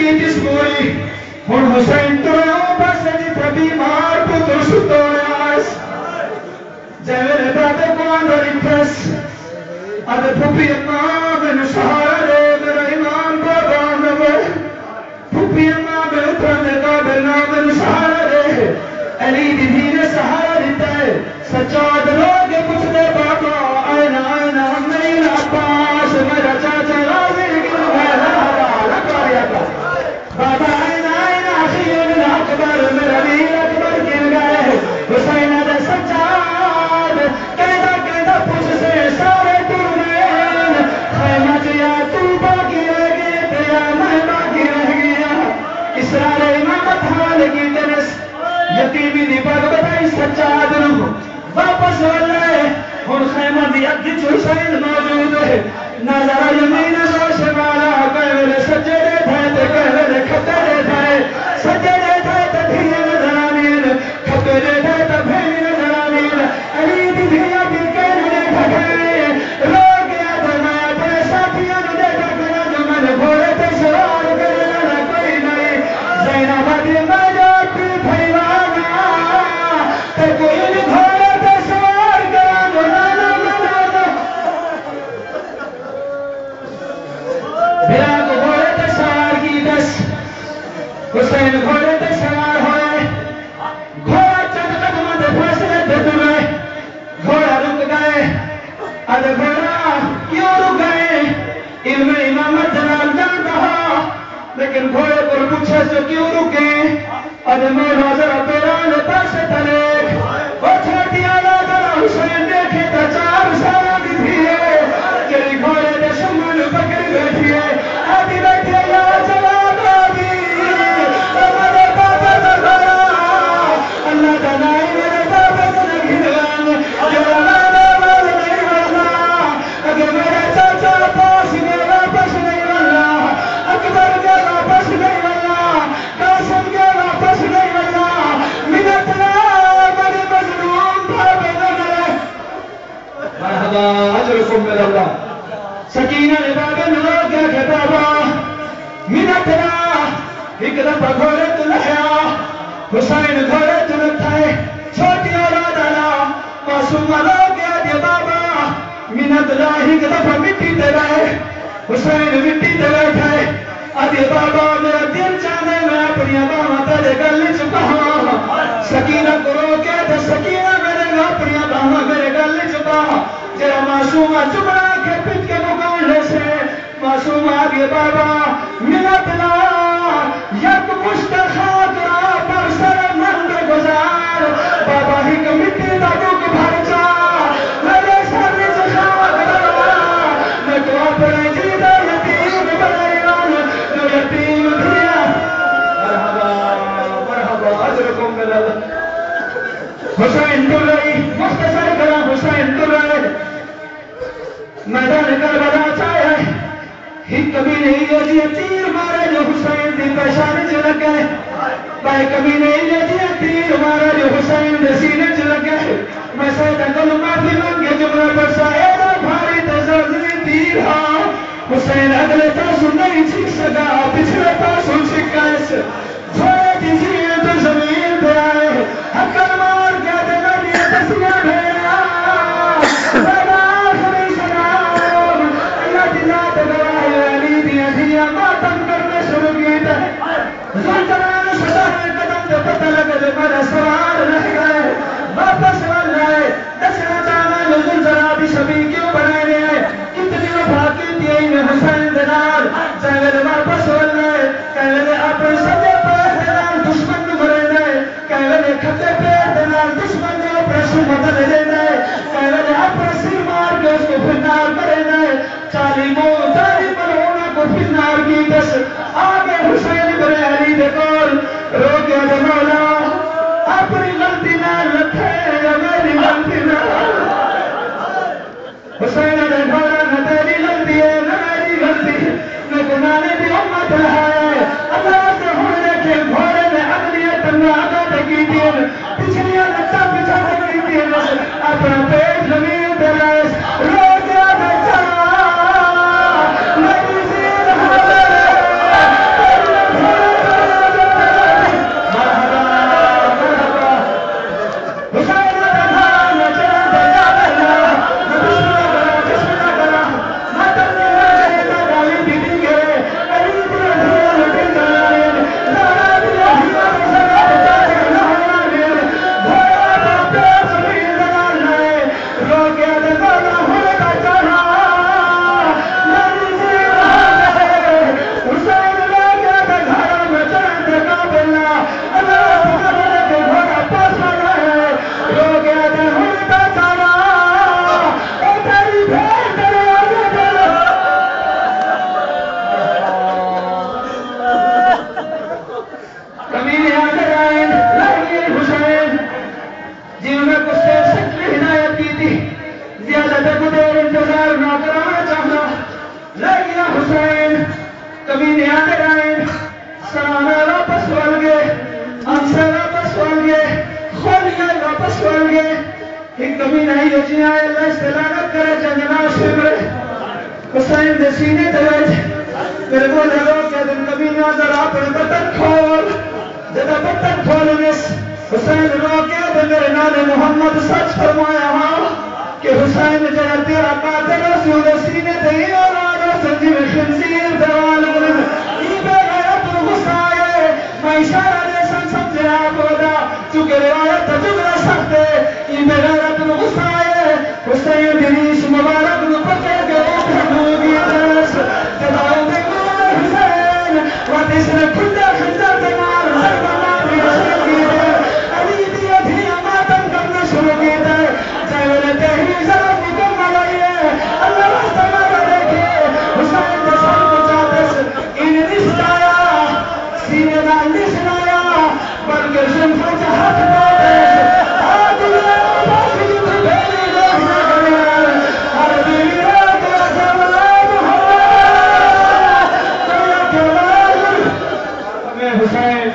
کی جس موئی ہن حسین تو بس جتھے بیمار پتر ستویاس جیوے دادے کو اندر پھس ادے پھپھی اماں میں سہارا دے میرا ایمان بابا نوے پھپھی اماں میں اترنے قابل نام سہارا دے علی دی دھی نے سہارا دیتا ہے سجاد لوگ پوچھتے بابا آئین آئین نہیں عباس میرا چاچا راضی لیکن میرا حوالہ کاریا کا بابا آئین آئین آخی ابن اکبر میرا ویر اکبر گر گئے حسین دے سجاد کہتا پوچھ سے سارے ترمین خیمہ جیا تو باقی رہ گئے تیا میں باقی رہ گیا اسرار امامت حال کی ترس یتیمی دی پاک بتائی سجاد نو واپس والے ہن خیمہ دی اگی جو حسین موجود ہے نظر یمین و شمالا کہوے سجدے تھے تے کہوے کھپے تھے سجدے تھے تے دھیے نظر آمین کھپے تھے تے بھیڑی نظر آمین علی دی دھیا بھی کہنے تھکے رو گیا دمایا تے ساتھیاں نے دیکھا کرا جو من گھوڑے تے سوار کرنا کوئی نہیں زینب دی مجھے پی پھیوانا تے کوئی نہیں گھوڑے تے سوار کرا جو بلا کو گھوڑے تے سوار کی دس حسین گھوڑے تے سوار ہوئے گھوڑا چند قدموں دے فاصلے دے دے گھوڑا رک گئے ادھے گھوڑا کیوں رک گئے علم امامت جلال جانتا ہو لیکن گھوڑے پر پوچھے جو کیوں رکے ادھے مولا ذرا پیران پاسے تلے وہ چھوٹی آلا ذرا حسین دیکھے تا چار سالہ دی تھی ہے کہ گھوڑے دے شمال پکڑ بیٹھی ہے آدھی بیٹھی ہے یا جواب آدھی ہمارے بابا زبارا اللہ دنائی میرے بابا زنگی دوان جو ہمارے بابا نہیں واللہ اگر میرے چاچا پاس میں واپس نہیں واللہ اکبر کے واپس نہیں واللہ قاسم کے واپس نہیں واللہ منت لا بڑی مظلوم بابا نظر مرحبا اجرکم من اللہ سکینہ نے بابا نظر کیا کہ بابا منت لا ایک دفعہ گھوڑے تو لحیا حسین گھوڑے تو لٹھائے چھوٹی اولاد آلا معصوم آلا گیا دے بابا منت لا ایک دفعہ مٹی تے رہے حسین مٹی تے بیٹھائے آدھے بابا میرا دل چاہنے میں اپنی باما تیرے گل چکا ہوں سکینہ کو روکے تو سکینہ میرے اپنی باما میرے گل چکا جرا معصومہ چمڑا کے پٹ کے مکان لے سے معصوم آگے بابا منت لا یک مشت خاک را پر سر مند گزار بابا ہی کو مٹی دا دکھ بھر جا میرے سر سے خاک را میں تو اپنے جیدہ یتیم بنائیان جو یتیم دیا مرحبا عجرکم من اللہ حسین تر رہی مختصر کرا حسین تر رہے میدان کربلا چاہے ہی کبھی نہیں لے تیر مارے جو حسین دی پیشانی چ لگے بھائی کبھی نہیں لے تیر مارے جو حسین دی سینے چ لگے میں سیدہ کل معافی مانگے جملہ پر سائدہ بھاری تزرزنی تیر ہاں حسین اگلے تاسو نہیں چھک سکا پچھلے تاسو چھکا اس تھوڑے دیجیے تو زمین پہ آئے حقل مار کیا دینا دیا تسیاں بھیڑا بابا آخری سلام اللہ دی ذات گواہ علی دیا دیا ماتم کرنے شروع کی تھے زلزلان صدر قدم دے پتہ لگے جو میرا سوار رہ گئے واپس بن رہے دسنا چاہنا جو زلزلہ بھی شبی کیوں بنائے رہے کتنی وفا کی دیئی میں حسین دنار چاہے واپس بن رہے کہے اپنے سبے پہ دنار دشمن کو مرے رہے کہے کھتے پہ دنار دشمن کو اپنے سمت لے رہے کہے اپنے سر مار کے اس کو پھرنار کرے رہے چالی ملعونہ کو پھرنار کی دس آگے حسین برے علی دے کول رو گیا دے مولا اپنی غلطی نہ رکھے یا میری غلطی نہ حسین نے گھوڑا نہ تیری غلطی ہے نہ میری غلطی نہ گنانے دی امت ہے اللہ سے ہونے کے گھوڑے میں اگلیت نہ عدد کی دین پچھلیاں لٹا پچھا کی دین اپنا پیٹ زمین دے رائس رو گیا دے چاہ کمی نہیں رچی آئے اللہ استلانت کرے جنجنا شکر حسین دے سینے دے میرے کو لگو کہ دن کمی نظر اپنے بطن کھول جدہ بطن کھولنس حسین رو کے دے میرے نان محمد سچ فرمایا ہاں کہ حسین جنہ تیرا قاتل رسول سینے دے اور آنو سنجی میں خنزیر دوال کرن ای بے غیرت غصائے میں اشارہ دے سن سمجھے آپ ہودا چونکہ روایت تجمہ سکتے ای بے غیرت غصائے حسین دریش مبارک نو پکے کے اوپر ہوگی درس جداؤ دے گولا حسین وقت اس نے کھنڈا کھنڈا دمار زربانا بھی حسین کی دے علی دیا تھی ماتم کرنا شروع کی دے جائے تحریر ضرور مکمل آئیے اللہ رستہ مارا دیکھے حسین دے سر کو چاہتس ان نشت آیا سینے دا نشت آیا بلکہ شنفہ چاہت دیتے آج اللہ باقی جو بھیلی دیکھنا کرے ہر دیلی رات رسول اللہ محمد تو یا کربار ہمیں حسین